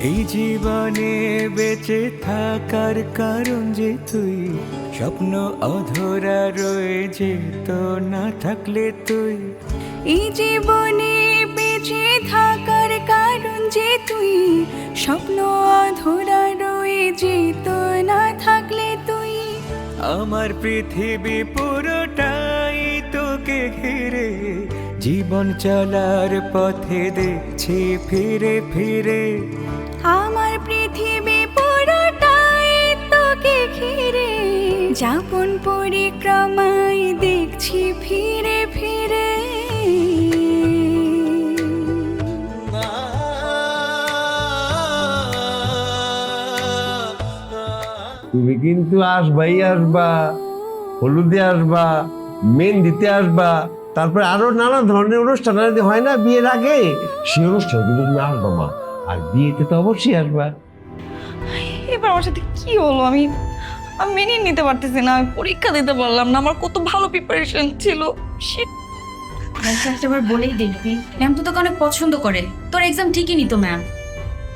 এই জীবনে বেঁচে থাকার কারণ যে তুই, স্বপ্ন অধরা রয়ে যেত না থাকলে তুই। এই জীবনে বেঁচে থাকার কারণ যে তুই, স্বপ্ন অধরা রয়ে যেত না থাকলে তুই। আমার পৃথিবী পুরোটাই তোকে ঘিরে, জীবন চলার পথে দেখছি ফিরে ফিরে। আমার পৃথিবী পুরোটাই তোকে ঘিরে, যাপন পরিক্রমায় দেখছি ফিরে ফিরে। তুমি কিন্তু আসবাই আসবা, হলুদে আসবা, মেহেন্দিতে আসবা, তারপরে আরো নানা ধরনের অনুষ্ঠান হয় না বিয়ের আগে, সেই অনুষ্ঠান কিন্তু তুমি আসবা মা। আর বিয়েতে তো অবশ্যই আসবা। এবার আমার সাথে কি হলো? আমি মেনে নিতে পারতেছি না। আমি পরীক্ষা দিতে পারলাম না, আমার কত ভালো প্রিপারেশন ছিল। একবার বলেই দেখবি, ম্যাম তো তোকে অনেক পছন্দ করে, তোর এক্সাম ঠিকই নিত ম্যাম।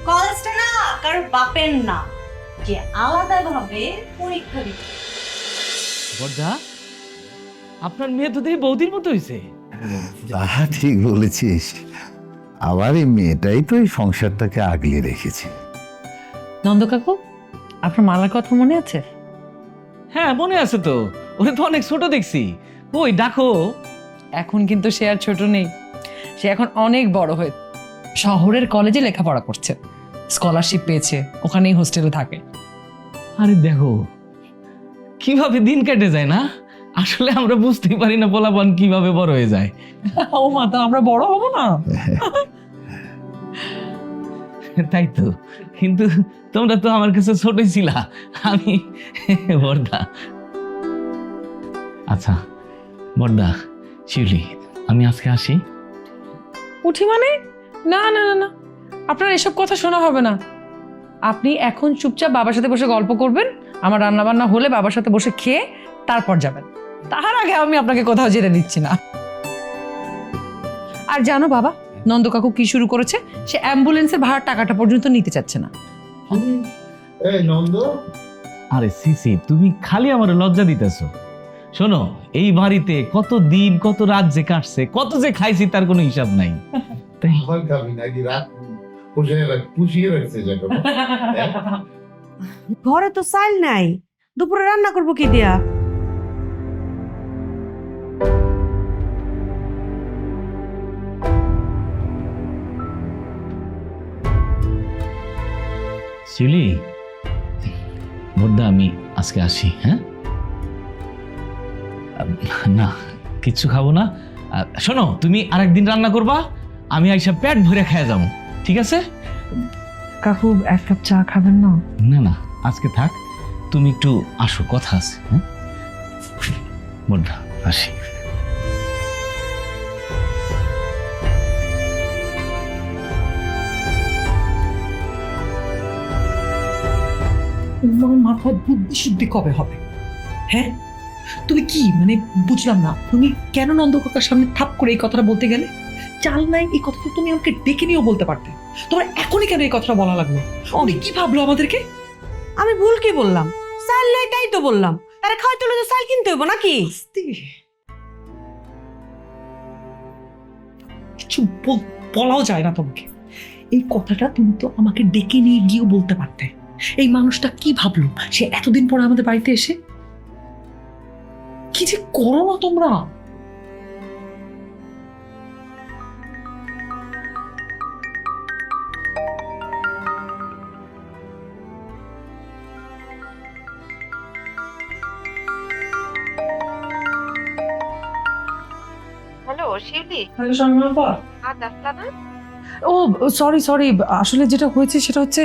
কলেজটা না কারোর বাপের না, যে আলাদাভাবে পরীক্ষা দিত। বড়দা, আপনার মেয়ে তো দেখি বৌদির মতো হয়েছে। তা ঠিক বলেছিস, আবার এই মেয়েটাই তো এই সংসারটাকে আগলে রেখেছে। নন্দ কাকু, আপনার মালার কথা মনে আছে? হ্যাঁ মনে আছে তো, ওরে তো অনেক ছোট দেখছি। ওই ডাকো। এখন কিন্তু সে আর ছোট নেই, সে এখন অনেক বড় হয়ে শহরের কলেজে লেখাপড়া করছে, স্কলারশিপ পেয়েছে, ওখানেই হোস্টেলে থাকে। আরে দেখো কিভাবে দিন কেটে যায় না, আসলে আমরা বুঝতেই পারি না পোলাপান কিভাবে বড় হয়ে যায়। ও মা, তো আমরা বড় হব না? তাই তো, কিন্তু তোমরা তো আমার কাছে ছোটই ছিলা। আমি বড়দা। আচ্ছা বড়দা, শিউলি, আমি আজকে আসি। উঠি মানে? না না না না, আপনার এসব কথা শোনা হবে না। আপনি এখন চুপচাপ বাবার সাথে বসে গল্প করবেন, আমার রান্না বান্না হলে বাবার সাথে বসে খেয়ে তারপর যাবেন। তার আগে আমি আপনাকে কোথাও যেতে দিচ্ছি না। আর জানো বাবা, নন্দ কাকু কি শুরু করেছে? সে অ্যাম্বুলেন্সের ভাড়ার টাকাটা পর্যন্ত নিতে চাচ্ছে না। আরে সিসি, তুমি খালি আমার লজ্জা দিতেছো। শোনো, এই বাড়িতে কত দিন কত রাত যে কাটছে, কত যে খাইছি তার কোনো হিসাব নাই। ঘরে তো চাল নাই, দুপুরে রান্না করবো কি দিয়া? শিউলি, বড়দা, আমি আজকে আসি। হ্যাঁ, না কিচ্ছু খাবো না। শোনো, তুমি আরেকদিন রান্না করবা, আমি আইসা পেট ভরে খেয়ে যাবো, ঠিক আছে? কাকু, এক কাপ চা খাবেন না? না না, আজকে থাক, তুমি একটু আসো, কথা আছে। হ্যাঁ বড়দা, আসি। তোমার মাথায় বুদ্ধি শুদ্ধি কবে হবে? হ্যাঁ, তুমি কি মানে বুঝলাম না, তুমি কেন নন্দ কাকার সামনে থাপ করে এই কথাটা বলতে গেলে? চাল নাই এই কথাটা তুমি আমাকে ডেকে নিয়েও বলতে পারতে, তোমার এখনই কেন এই কথাটা বলা লাগলো? উনি কি ভাবলো আমাদেরকে? আমি ভুল কি বললাম? চাল নাই তাই তো বললাম। তারা খাওয়াই তুলে তো চাল কিনতে হইব নাকি? কিছু বলাও যায় না তোমাকে। এই কথাটা তুমি তো আমাকে ডেকে নিয়ে গিয়েও বলতে পারতে। এই মানুষটা কি ভাবলো সে এতদিন পর আমাদের বাড়িতে এসে? কি যে করো না তোমরা। হ্যালো শিউলি, হ্যালো শর্মা। আজ আসলা না? ও সরি সরি, আসলে যেটা হয়েছে সেটা হচ্ছে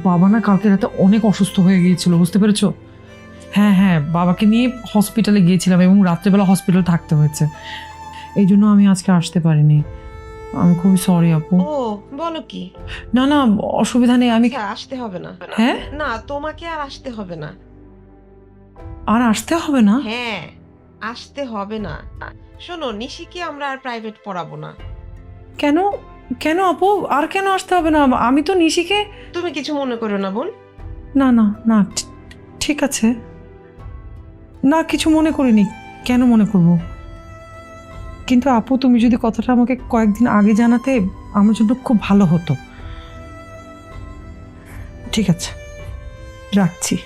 বাবা না কালকে রাতে অনেক অসুস্থ হয়ে গিয়েছিল, বুঝতে পেরেছো? হ্যাঁ হ্যাঁ, বাবাকে নিয়ে হসপিটালে গিয়েছিলাম এবং রাত্রেবেলা হসপিটালে থাকতে হয়েছে, এই জন্য আমি আজকে আসতে পারিনি। আমি খুবই সরি আপু। ও বলো কি? না না, অসুবিধা নেই, আমি আসতে হবে না। হ্যাঁ না, তোমাকে আর আসতে হবে না। আর আসতে হবে না? হ্যাঁ, আসতে হবে না। শোনো, নিশিকে আমরা আর প্রাইভেট পড়াবো না। কেন? কেন আপু, আর কেন আসতে হবে না? আমি তো নিশিকে... তুমি কিছু মনে করো না বোন। না না না, ঠিক আছে, না কিছু মনে করিনি, কেন মনে করব? কিন্তু আপু, তুমি যদি কথাটা আমাকে কয়েকদিন আগে জানাতে আমার জন্য খুব ভালো হতো। ঠিক আছে, রাখছি।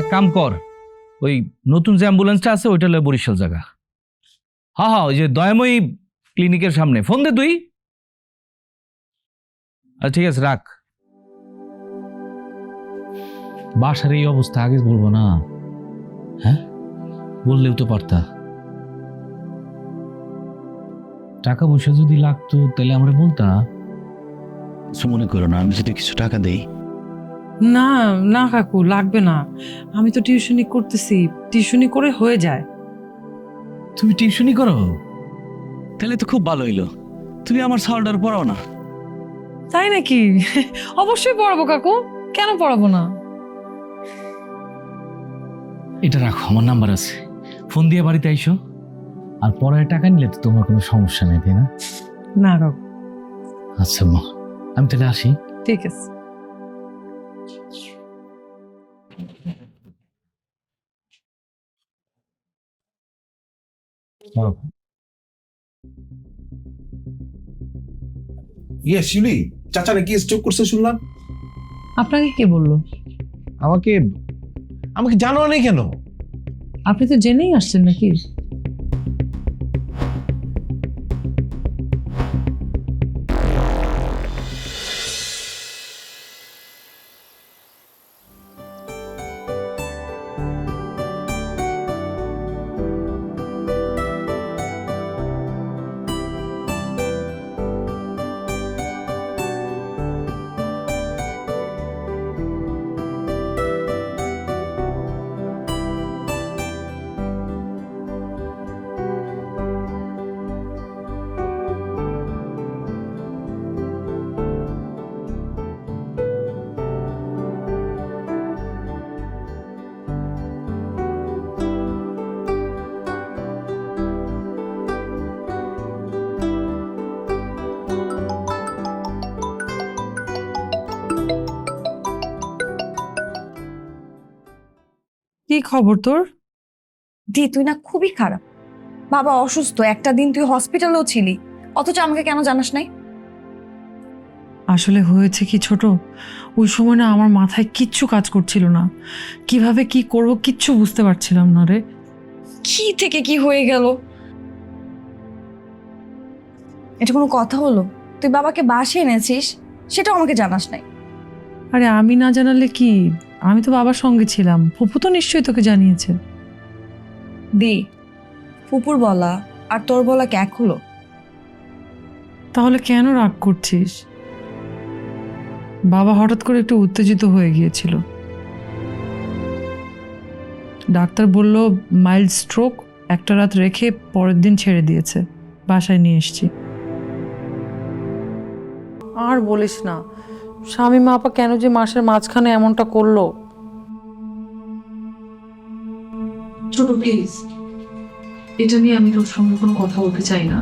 এক কাম কর, ওই নতুন যে অ্যাম্বুলেন্সটা আছে ওইটা লয় বরিশাল জায়গা। হ্যাঁ হ্যাঁ, ওই যে দয়াময়ী ক্লিনিকের সামনে। ফোন দে তুই। আচ্ছা ঠিক আছে, রাখ। বাসার এই অবস্থা আগে বলবো না? হ্যাঁ, বললেও তো পারতা। টাকা পয়সা যদি লাগতো তাহলে আমরা বলতা। কিছু মনে করো না, আমি যদি কিছু টাকা দেই। না না কাকু, লাগবে না, আমি তো টিউশনি করতেছি, টিউশনি করে হয়ে যায়। তুমি টিউশনি করো? তাহলে তো খুব ভালো হইলো। তুমি আমার সাওয়ালটার পড়াও না? তাই নাকি? অবশ্যই পড়াবো কাকু, কেন পড়াবো না? এটা রাখো, আমার নাম্বার আছে, ফোন দিয়ে বাড়িতে আইসো। আর পরে টাকা নিলে তো তোমার কোনো সমস্যা নেই, তাই না? না কাকু। আচ্ছা মা, আমি তাহলে আসি। ঠিক আছে। শিউলি, চাচা নাকি স্ট্রোক করছে শুনলাম। আপনাকে কে বললো? আমাকে আমাকে জানাও নেই কেন? আপনি তো জেনেই আসছেন নাকি? কি খবর তোর? দি, তুই না খুবই খারাপ। বাবা অসুস্থ, একটা দিন তুই হসপিটালেও ছিলি, অথচ আমাকে কেন জানাস নাই? আসলে হয়েছে কি ছোট, ওই সময় না আমার মাথায় কিচ্ছু কাজ করছিল না, কিভাবে কি করব কিচ্ছু বুঝতে পারছিলাম না রে। কি থেকে কি হয়ে গেল? এটা কোনো কথা হলো? তুই বাবাকে বাসায় এনেছিস, সেটাও আমাকে জানাস নাই। আরে আমি না জানালে কি, আমি তো বাবার সঙ্গে ছিলাম, ফুপু তো নিশ্চয়ই তোকে জানিয়েছে। দি, ফুপুর বলা আর তোর বলা কি এক হলো? তাহলে কেন রাগ করছিস? বাবা হঠাৎ করে একটু উত্তেজিত হয়ে গিয়েছিল, ডাক্তার বলল মাইল্ড স্ট্রোক, একটা রাত রেখে পরের দিন ছেড়ে দিয়েছে, বাসায় নিয়ে এসেছি। আর বলিস না, স্বামী মা আপা কেন যে মাসের মাঝখানে এমনটা করলো। ছোট প্লিজ, এটা নিয়ে আমি তোর সঙ্গে কোনো কথা বলতে চাই না।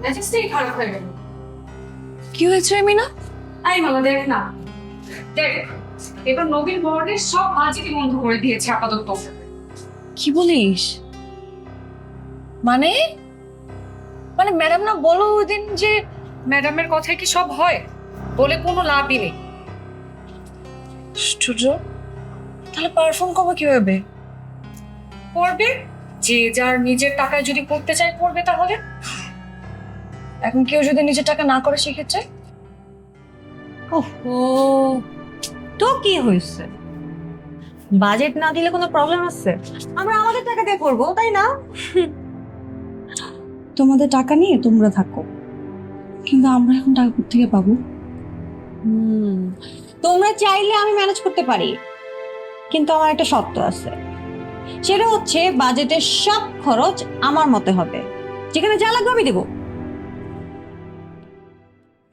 মেজাজটাই খারাপ হয়ে গেল। কি হয়েছে মিনা? আই মালা দেখ না, দেখ, এবার নবীন বর্ণের সব বাজিটি বন্ধ করে দিয়েছে আপাতত। কি বলিস? মানে মানে ম্যাডাম না বলো ওই দিন যে ম্যাডামের কথায় কি সব হয়? বলে কোনো লাভই নেই। আশ্চর্য, তাহলে পারফর্ম করবো কিভাবে? করবে, যে যার নিজের টাকায় যদি করতে চায় করবে। তাহলে এখন কেউ যদি নিজের টাকা না করে সেক্ষেত্রে? ওহো, তো কি হয়েছে? বাজেট না দিলে কোনো প্রবলেম আছে? আমরা আমাদের টাকা দিয়ে করবো, তাই না? তোমাদের টাকা নিয়ে তোমরা থাকো, কিন্তু আমরা এখন টাকা থেকে পাবো? তোমরা চাইলে আমি ম্যানেজ করতে পারি, কিন্তু আমার একটা শর্ত আছে। সেটা হচ্ছে বাজেটের সব খরচ আমার মতে হবে, যেখানে যা লাগবে আমি দেবো।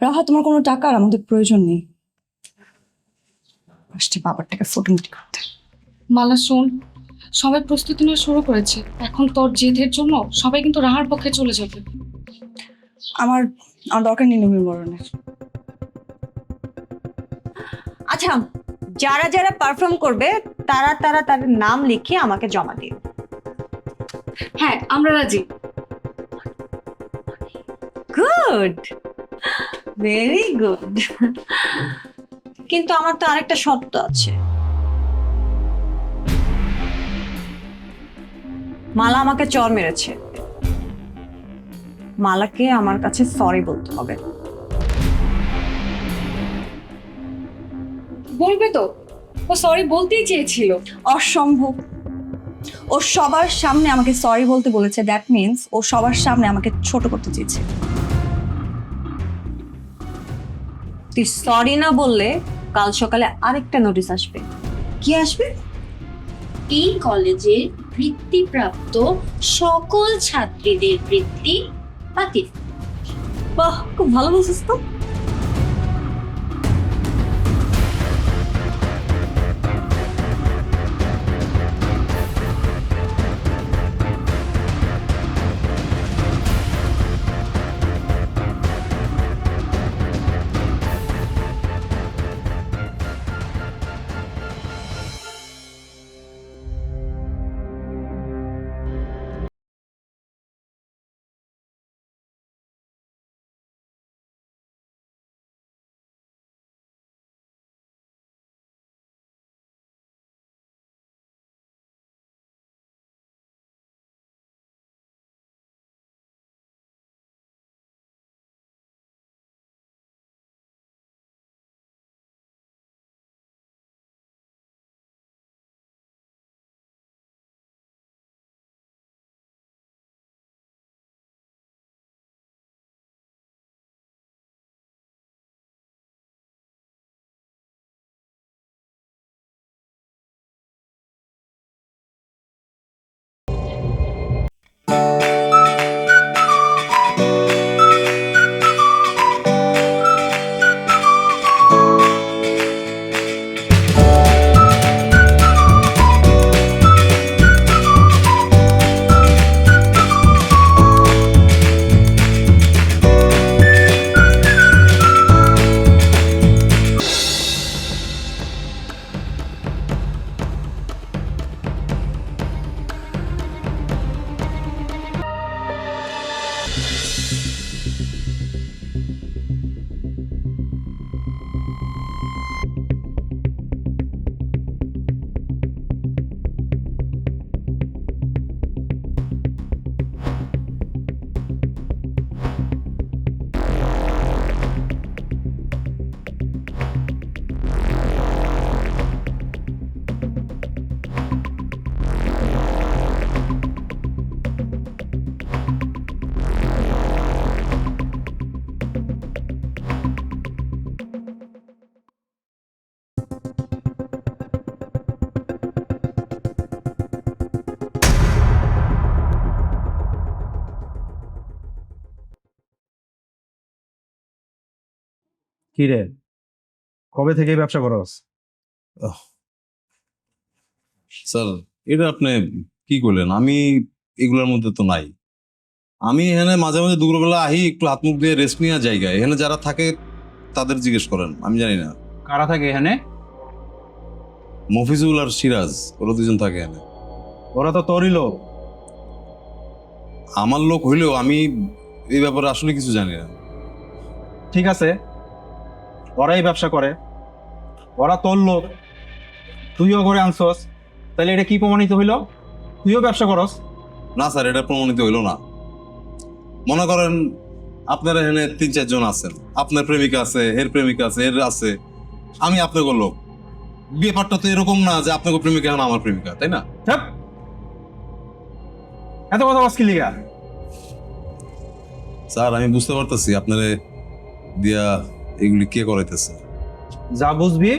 রাহা, তোমার কোনো টাকার আমাদের প্রয়োজন নেই। আসছে বাবার টাকা ফটোমুটি করতে। মালা শোন, সবাই প্রস্তুতি নেওয়া শুরু করেছে। এখন তোর জেদের জন্য সবাই কিন্তু রাহার পক্ষে চলে যাবে। আমার দরকার নেই নবীন বরণের। আচ্ছা, যারা যারা পারফর্ম করবে তারা তারা তাদের নাম লিখে আমাকে জমা দিও। হ্যাঁ, আমরা রাজি। Good, very good. কিন্তু আমার তো আরেকটা শর্ত আছে। মালা আমাকে চর মেরেছে, মালাকে আমার কাছে সরি বলতে হবে। বলবে তো, ও সরি বলতেই চেয়েছিল। অসম্ভব। ও সবার সামনে আমাকে সরি বলতে বলেছে, দ্যাট মিন্স ও সবার সামনে আমাকে ছোট করতে চেয়েছে। তুই সরি না বললে কাল সকালে আরেকটা নোটিশ আসবে। কি আসবে? এই কলেজে বৃত্তিপ্রাপ্ত সকল ছাত্রীদের বৃত্তি বাতিল। বাহ, খুব ভালো বলছিস তো। কি রে, কবে থেকে এই ব্যবসা করস? স্যার, এটা আপনি কি করলেন? আমি এগুলোর মধ্যে তো নাই। আমি এখানে মাঝে মাঝে দুপুরবেলা আহি, একটু হাত মুখ দিয়ে রেস্ট নেওয়ার জায়গায়। এখানে যারা থাকে তাদের জিজ্ঞেস করেন, আমি জানি না কারা থাকে এখানে? মফিজুল আর সিরাজ ওরা দুজন থাকে এখানে। ওরা তো তোরই লোক। আমার লোক হইলেও আমি এই ব্যাপারে আসলে কিছু জানি না। ঠিক আছে, ওরাই ব্যবসা করে, ওরা তোর লোক, তুইও করে আনছস, তাহলে এটা কি প্রমাণিত হইল? তুইও ব্যবসা করস? না স্যার, এটা প্রমাণিত হইল না। মনে করেন আপনারা এখানে 3-4 জন আছেন, আপনার প্রেমিকা আছে, এর প্রেমিকা আছে, এর আছে, আমি আপনাকে লোক। ব্যাপারটা তো এরকম না যে আপনাকে প্রেমিকা এখন আমার প্রেমিকা, তাই না? ছাপ, এত কথা বস কি লিগা? স্যার আমি বুঝতে পারতেছি আপনারে দিয়া এগুলি কে করাইতেছে। যা বুঝবি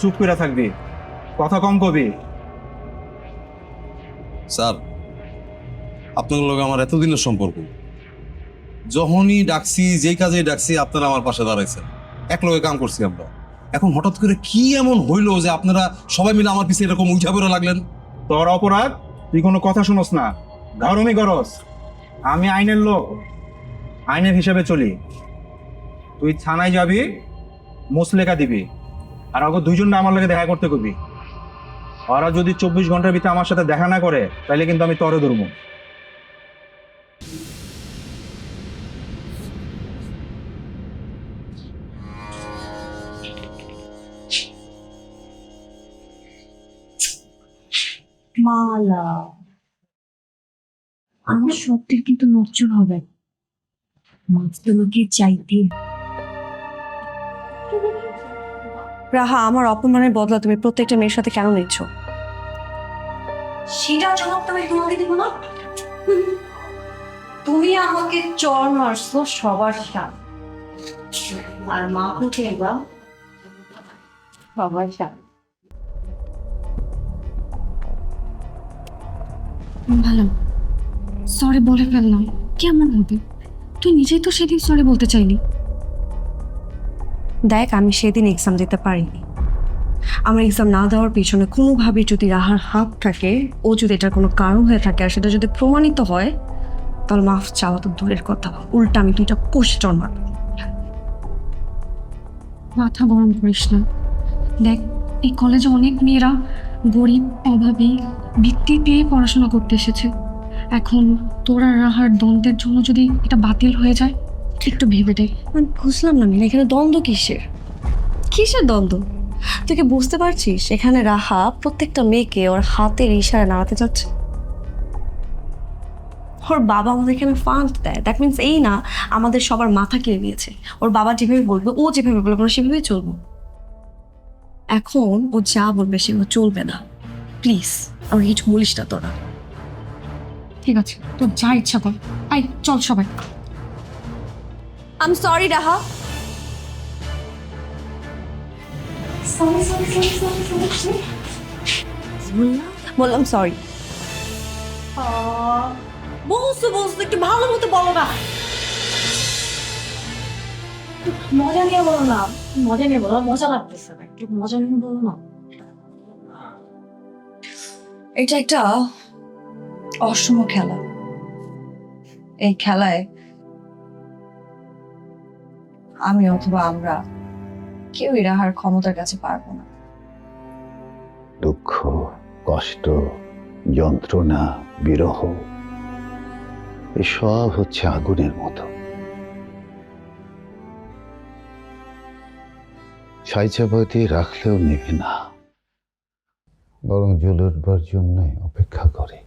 চুপ করে থাকবি, কথা কম কবি। স্যার আপনার লগে আমার এতদিনের সম্পর্ক, যখনই ডাকছি, যেই কাজে ডাকছি আপনারা আমার পাশে দাঁড়াইছেন, এক লগে কাম করছি আমরা। এখন হঠাৎ করে কি এমন হইলো যে আপনারা সবাই মিলে আমার পিছিয়ে এরকম উঠা বেরো লাগলেন? তোর অপরাধ, তুই কোনো কথা শুনস না, ধর্মই করস। আমি আইনের লোক, আইনের হিসাবে চলি। তুই থানায় যাবি, মুসলেখা দিবি, আর ওকে দুইজন আমার লাগে দেখা করতে করবি। ওরা যদি 24 ঘন্টার ভিতরে আমার সাথে দেখা না করে, তাহলে কিন্তু আমি তরে ধরবো। মালা, আমার সত্যি কিন্তু নচ্চর হবে, মাছগুলোকে চাইতে। রাহা, আমার অপমানের বদলা তুমি প্রত্যেকটা মেয়ের সাথে কেন নিচ্ছ? সেটা জবাব তুমি তোমাকে দিব না। তুমি আমাকে চর মারছো সবার সাথে, আর মা উঠে বা সবার সাথে। ভালো, সরি বলে ফেললাম, কেমন হবে? তুই নিজেই তো সেদিন সরি বলতে চাইলি। দেখ, আমি সেদিন এক্সাম দিতে পারিনি। আমার এক্সাম না দেওয়ার পিছনে কোনোভাবেই যদি রাহার হাত থাকে, ও যদি এটার কোনো কারণ হয়ে থাকে, আর সেটা যদি প্রমাণিত হয়, তাহলে মাফ চাওয়া তো দূরের কথা, উল্টা আমি দুইটা কষে চড় মারব। মাথা গরম করিস না। দেখ, এই কলেজে অনেক মেয়েরা গরিব, অভাবী, বৃত্তি পেয়ে পড়াশোনা করতে এসেছে। এখন তোরা রাহার দ্বন্দ্বের জন্য যদি এটা বাতিল হয়ে যায়, একটু ভেবে দেখ। আমি বুঝলাম না মিনা, এখানে দ্বন্দ্ব কিসের? কিসের দ্বন্দ্ব? তুই কি বুঝতে পারছিস এখানে রাহা প্রত্যেকটা মেয়েকে ওর হাতের ইশারায় নাড়াতে যাচ্ছে? ওর বাবা আমাদের এখানে ফান্ড দেয়, দ্যাট মিনস এই না আমাদের সবার মাথা কিনে নিয়েছে। ওর বাবা যেভাবে বলবে, ও যেভাবে বলবে, আমরা সেভাবেই চলবো। এখন ও যা বলবে সেগুলো চলবে না। প্লিজ আমাকে কিছু বলিস না তোরা। ঠিক আছে, তোর যা ইচ্ছা কর। আই চল সবাই। I'm sorry, Raha. বললাম সরি। বলছো একটু ভালো মতো বলো না, মজা নিয়ে বলো না, মজা নিয়ে বলো, মজা লাগতেছে না, একটু মজা নিয়ে বলো না। এটা একটা অসম খেলা। এই খেলায় আমি অথবা আমরা কেউই রাহার ক্ষমতার কাছে পারবো না। দুঃখ, কষ্ট, যন্ত্রণা, বিরহ এসব হচ্ছে আগুনের মতো, ছাই চাপাতি রাখলেও নেবে না, বরং জ্বলে উঠবার জন্যই অপেক্ষা করে।